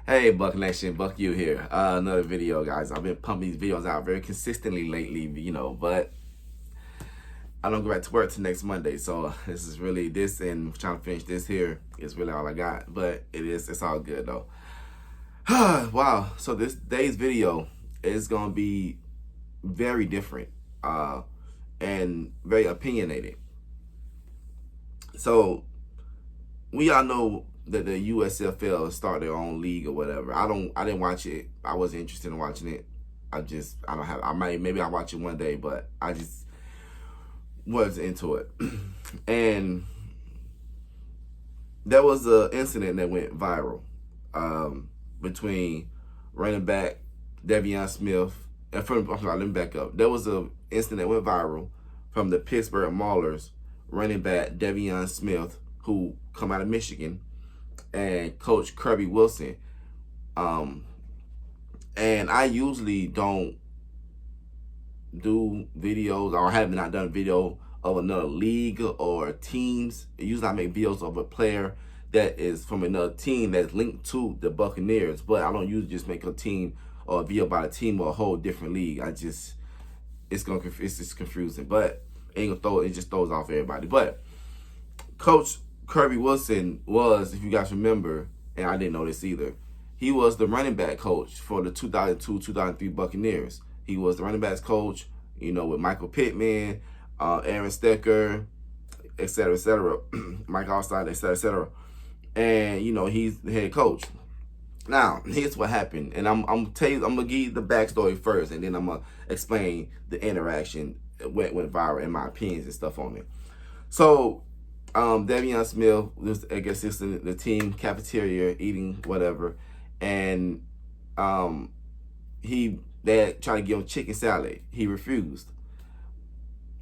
Hey, Buck Nation, Buck you here. Another video, guys. I've been pumping these videos out very consistently lately, but I don't go back to work till next Monday. So this is really this, and trying to finish this here is really all I got. But it's all good though. Wow. So this day's video is gonna be very different and very opinionated. So we all know that the USFL start their own league or whatever. I didn't watch it. I wasn't interested in watching it. Maybe I'll watch it one day, but I just wasn't into it. And there was an incident that went viral between running back VeonSmith and let me back up. There was an incident that went viral from the Pittsburgh Maulers running back VeonSmith, who come out of Michigan, and Coach Kirby Wilson. And I usually don't do videos, or have not done a video of another league or teams. Usually I make videos of a player that is from another team that's linked to the Buccaneers, but I don't usually just make a team or a video about a team or a whole different league. It's just confusing, but it just throws off everybody. But Coach Kirby Wilson was, if you guys remember, and I didn't know this either, he was the running back coach for the 2002-2003 Buccaneers. He was the running backs coach, with Michael Pittman, Aaron Stecker, et cetera, Mike Allstott, et cetera. And, he's the head coach. Now, here's what happened. And I'm going to give you the backstory first, and then I'm going to explain the interaction went viral and my opinions and stuff on it. So, VeonSmith was, I guess, it's in the team cafeteria eating whatever, and they tried to give him chicken salad. He refused.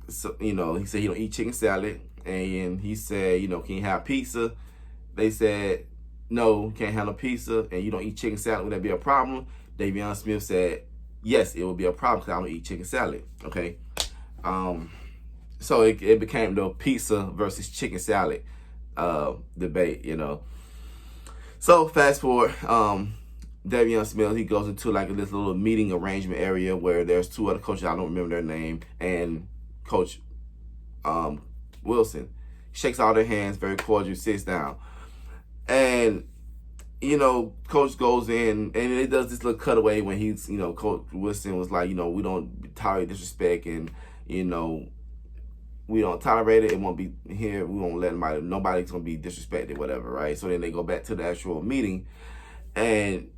So he said he don't eat chicken salad, and he said, can you have pizza? They said no, can't have no pizza, and you don't eat chicken salad. Would that be a problem? VeonSmith said yes, it would be a problem because I don't eat chicken salad. Okay. So it became the pizza versus chicken salad debate, So fast forward, VeonSmith, he goes into like this little meeting arrangement area where there's two other coaches, I don't remember their name, and Coach Wilson shakes all their hands, very cordial, sits down. And, Coach goes in, and it does this little cutaway when he's, Coach Wilson was like, we don't tolerate disrespect, and, we don't tolerate it. It won't be here. We won't let nobody's going to be disrespected, whatever, right? So then they go back to the actual meeting, and,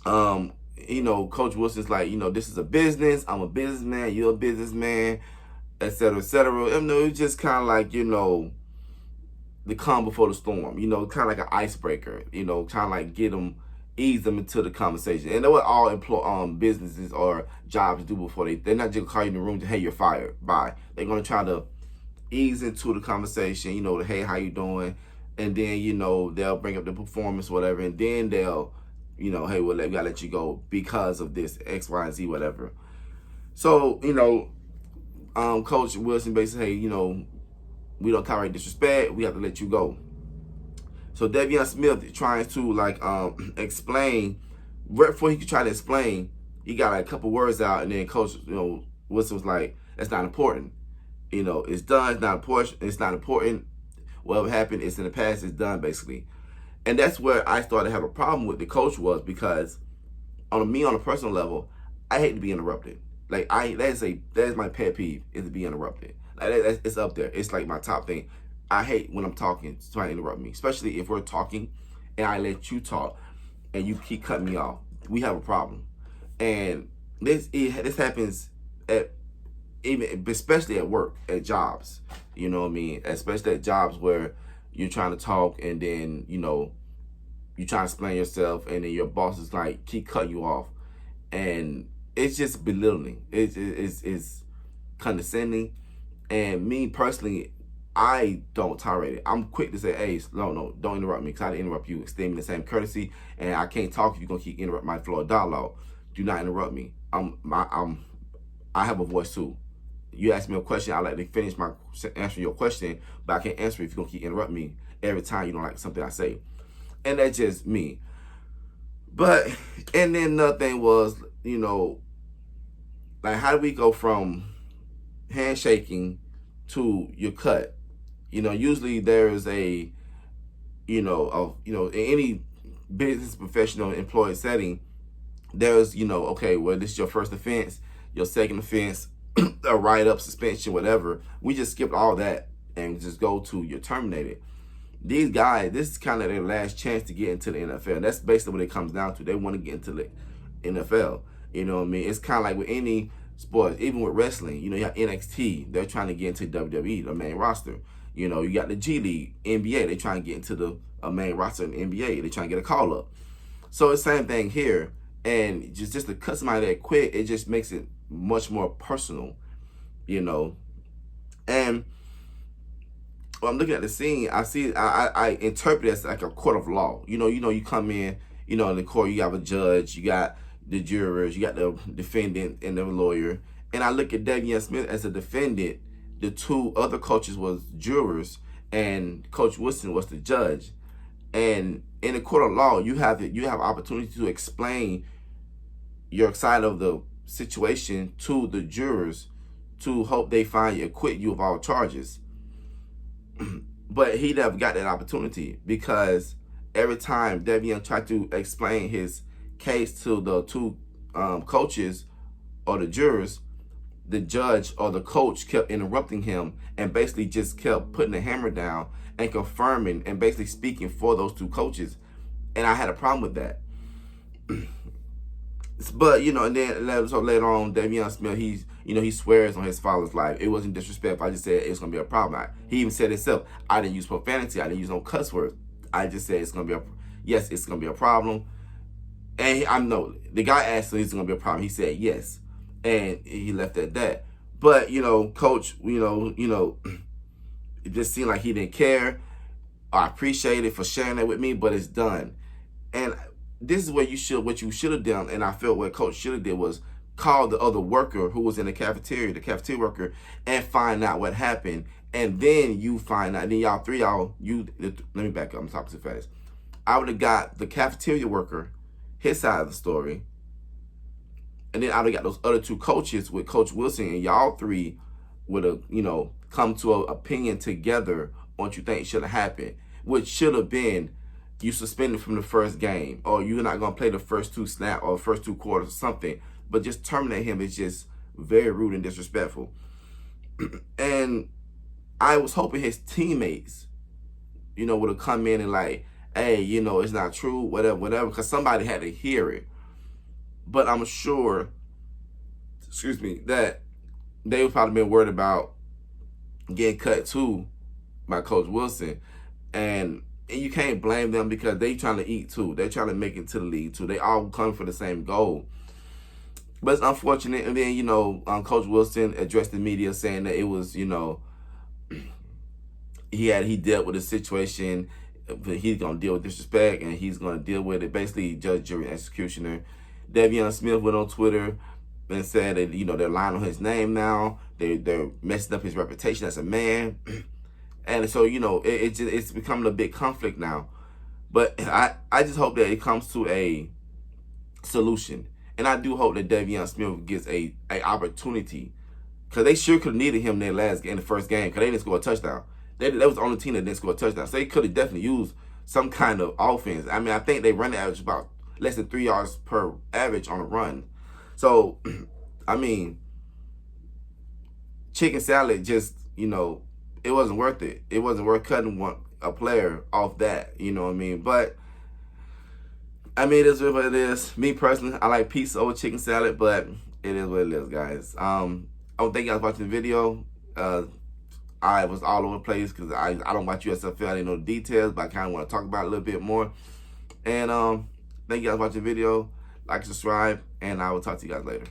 Coach Wilson's like, this is a business. I'm a businessman. You're a businessman, et cetera, et cetera. It's just kind of like, the calm before the storm, kind of like an icebreaker, kind of like ease them into the conversation. And that's what all businesses or jobs do before they're not just call you in the room to, hey, you're fired, bye. They're going to try to ease into the conversation, hey, how you doing? And then, they'll bring up the performance, whatever. And then they'll, hey, well, we got to let you go because of this X, Y, and Z, whatever. So, Coach Wilson basically, hey, we don't tolerate disrespect. We have to let you go. So VeonSmith trying to explain. Right before he could try to explain, he got a couple words out, and then Coach Wilson was like, "That's not important. It's done. It's not important. It's not important. Whatever happened, it's in the past. It's done, basically." And that's where I started to have a problem with the coach, was because on a personal level, I hate to be interrupted. Like that is my pet peeve, is to be interrupted. Like it's up there. It's like my top thing. I hate when I'm talking, trying to interrupt me, especially if we're talking and I let you talk and you keep cutting me off. We have a problem. And this happens especially at work, at jobs. You know what I mean? Especially at jobs where you're trying to talk, and then, you try to explain yourself, and then your boss is like, keep cutting you off. And it's just belittling. It's condescending. And me personally, I don't tolerate it. I'm quick to say, hey, no, don't interrupt me, because I didn't interrupt you. Extend me the same courtesy, and I can't talk if you're going to keep interrupting my flow of dialogue. Do not interrupt me. I have a voice too. You ask me a question, I like to finish answering your question, but I can't answer if you're going to keep interrupting me every time you don't like something I say. And that's just me. But, and then another thing was, you know, like, how do we go from handshaking to your cut? You know, usually there is a, in any business professional employee setting, there's, okay, well, this is your first offense, your second offense, a write-up, suspension, whatever. We just skipped all that and just go to you're terminated. These guys, this is kind of their last chance to get into the NFL. That's basically what it comes down to. They want to get into the NFL. You know what I mean? It's kind of like with any sport, even with wrestling. You have NXT. They're trying to get into WWE, the main roster. You got the G League, NBA. They're trying to get into the main roster in the NBA. They're trying to get a call-up. So it's the same thing here. And just to cut somebody that quick, it just makes it much more personal, And when I'm looking at the scene, I interpret it as like a court of law. You come in, in the court, you have a judge, you got the jurors, you got the defendant and the lawyer. And I look at VeonSmith as a defendant. The two other coaches was jurors, and Coach Wilson was the judge. And in the court of law, you have opportunity to explain your side of the situation to the jurors to hope they find you, acquit you of all charges. But he never got that opportunity, because every time Devion tried to explain his case to the two coaches or the jurors, the judge or the coach kept interrupting him and basically just kept putting the hammer down and confirming and basically speaking for those two coaches. And I had a problem with that. But, and then so later on, VeonSmith, he swears on his father's life. It wasn't disrespectful. I just said it's going to be a problem. He even said himself, I didn't use profanity. I didn't use no cuss words. I just said it's going to be yes, it's going to be a problem. And I know the guy asked him, it's going to be a problem. He said yes. And he left it at that. But, Coach, it just seemed like he didn't care. I appreciate it for sharing that with me, but it's done. And this is what you should have done, and I felt what Coach should have did was call the other worker who was in the cafeteria worker, and find out what happened. And then you find out, then let me back up, I'm talking too fast. I would have got the cafeteria worker, his side of the story, and then I would have got those other two coaches with Coach Wilson, and y'all three would have, come to an opinion together on what you think should have happened, which should have been you suspended from the first game, or you're not going to play the first two snaps or first two quarters or something. But just terminate him is just very rude and disrespectful. And I was hoping his teammates, would have come in and like, hey, it's not true, whatever, because somebody had to hear it. But I'm sure, that they would probably been worried about getting cut too by Coach Wilson. And you can't blame them, because they trying to eat too. They're trying to make it to the league too. They all come for the same goal. But it's unfortunate. And then, Coach Wilson addressed the media saying that it was, he dealt with the situation. He's going to deal with disrespect, and he's going to deal with it. Basically, judge, jury, executioner. VeonSmith went on Twitter and said that, they're lying on his name now. They're messing up his reputation as a man. And so, it's becoming a big conflict now. But I just hope that it comes to a solution. And I do hope that VeonSmith gets a opportunity, because they sure could have needed him in the first game, because they didn't score a touchdown. That was the only team that didn't score a touchdown. So they could have definitely used some kind of offense. I mean, I think they run the average about less than 3 yards per average on a run. So, I mean, chicken salad just, it wasn't worth it. It wasn't worth cutting a player off that, you know what I mean? But, I mean, it is what it is. Me personally, I like pizza over chicken salad, but it is what it is, guys. I don't think you guys watching the video. I was all over the place because I don't watch USFL. I didn't know the details, but I kind of want to talk about it a little bit more. And thank you guys for watching the video. Like, subscribe, and I will talk to you guys later.